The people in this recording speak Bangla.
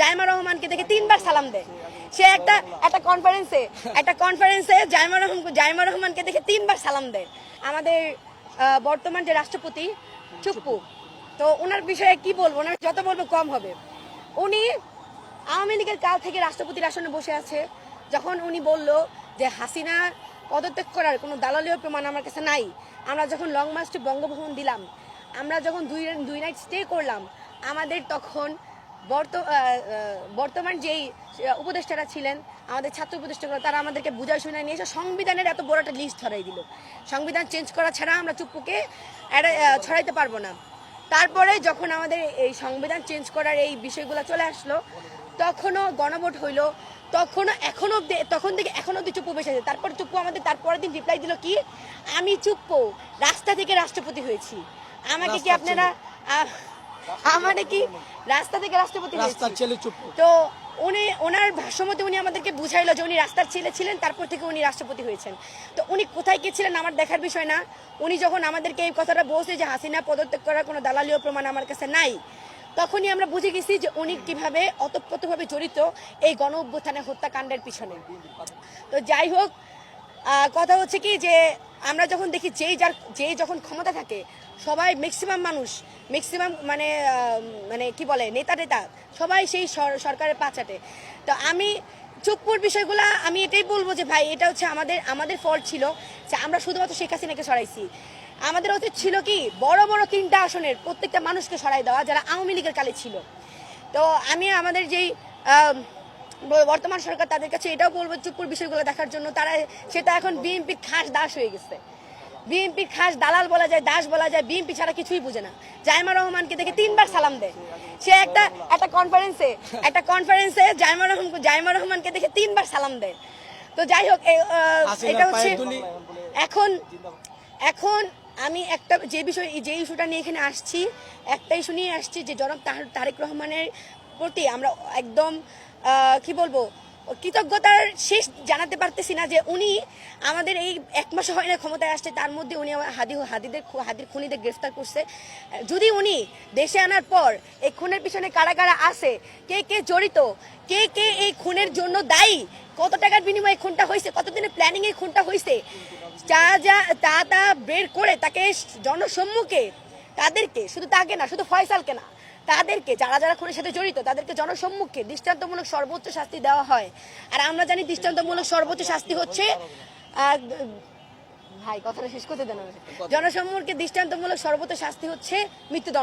জাইমা রহমানকে দেখে 3 বার সালাম দেয়। সে একটা কনফারেন্সে জাইমা রহমানকে দেখে 3 বার সালাম দেয়। আমাদের বর্তমান যে রাষ্ট্রপতি চুপ্পু, তো ওনার বিষয়ে কি বলবো, ওনার যত বলবো কম হবে। উনি আওয়ামী লীগের কাল থেকে রাষ্ট্রপতির আসনে বসে আছে। যখন উনি বলল যে হাসিনা পদত্যাগ করার কোনো দালালীয় প্রমাণ আমার কাছে নাই, আমরা যখন লং মার্চ টু বঙ্গভবন দিলাম, আমরা যখন দুই নাইট স্টে করলাম, আমাদের তখন বর্তমান যেই উপদেষ্টারা ছিলেন, আমাদের ছাত্র উপদেষ্টারা, তারা আমাদেরকে বুঝায় শুনে নিয়ে এসে সংবিধানের এত বড় একটা লিস্ট ধরাই দিল। সংবিধান চেঞ্জ করা ছাড়া আমরা চুপ্পুকে ছড়াইতে পারবো না। তারপরে যখন আমাদের এই সংবিধান চেঞ্জ করার এই বিষয়গুলো চলে আসলো, তখনও গণভোট হইলো, তখন থেকে এখনো অব্দি চুপ্পু বসে আছে। তারপর চুপ্পু আমাদের তারপরের দিন রিপ্লাই দিল কি, আমি চুপ্পু রাস্তা থেকে রাষ্ট্রপতি হয়েছি। আমাকে কি আপনারা আমাদের কি রাস্তা থেকে রাষ্ট্রপতি হয়েছি? তো ওনার ভাষ্যমতে উনি আমাদেরকে বুঝাইলো যে উনি রাস্তার ছেলে ছিলেন, তারপর থেকে উনি রাষ্ট্রপতি হয়েছেন। তো উনি কোথায় গেছিলেন আমার দেখার বিষয় না। উনি যখন আমাদেরকে এই কথাটা বলছে যে হাসিনা পদত্যাগ করার কোনো দালালীয় প্রমাণ আমার কাছে নাই, তখনই আমরা বুঝে গেছি যে উনি কিভাবে অতপ্রতভাবে জড়িত এই গণ অভ্যুত্থানের হত্যাকাণ্ডের পিছনে। তো যাই হোক, কথা হচ্ছে কি যে আমরা যখন দেখি যেই যখন ক্ষমতা থাকে, সবাই ম্যাক্সিমাম মানে কি বলে নেতা সবাই সেই সরকারের পাচাটে। তো আমি চুপ্পুর বিষয়গুলো আমি এটাই বলবো যে ভাই, এটা হচ্ছে আমাদের ফল্ট ছিল যে আমরা শুধুমাত্র শেখ হাসিনাকে সরাইছি। আমাদের উচিত ছিল কি বড় বড় 3টা আসনের প্রত্যেকটা মানুষকে সরাই দেওয়া যারা আওয়ামী লীগের কালে ছিল। তো আমি আমাদের যেই বর্তমান সরকার, তাদের কাছে এটাও বলবো চুপ্পুর বিষয়গুলো দেখার জন্য। সেটা এখন বিএনপির খাস দাস হয়ে গেছে। বিএনপির খাস দালাল বলা যায়, দাস বলা যায়, বিএনপি ছাড়া কিছুই বুঝে না। জাইমা রহমানকে দেখে 3 বার সালাম দেয়। সে একটা কনফারেন্সে জাইমা রহমানকে দেখে 3 বার সালাম দেয়। তো যাই হোক, এটা হচ্ছে এখন আমি যে ইস্যুটা নিয়ে এখানে আসছি, একটা ইস্যু নিয়ে আসছি যে জনাব তারেক রহমানের প্রতি আমরা একদম কি বলবো, কৃতজ্ঞতার শেষ জানাতে পারতেছি না যে উনি আমাদের এই 1 মাস হয় না ক্ষমতায় আসছে, তার মধ্যে উনি হাদির খুনিদের গ্রেফতার করছে। যদি উনি দেশে আনার পর এই খুনের পিছনে কারা কারা আছে, কে জড়িত, কে এই খুনের জন্য দায়ী, কত টাকার বিনিময়ে খুনটা হয়েছে, কতদিনের প্ল্যানিং এই খুনটা হয়েছে, তা বের করে তাকে জনসম্মুখে, তাদেরকে শুধু তাকে না, শুধু ফয়সালকে না, তাদেরকে যারা খুনের সাথে জড়িত তাদেরকে জনসম্মুখে দৃষ্টান্তমূলক সর্বোচ্চ শাস্তি দেওয়া হয়। আর আমরা জানি দৃষ্টান্তমূলক সর্বোচ্চ শাস্তি হচ্ছে ভাই কথাটা শেষ করতে দেন, জনসম্মুখে দৃষ্টান্তমূলক সর্বোচ্চ শাস্তি হচ্ছে মৃত্যুদণ্ড।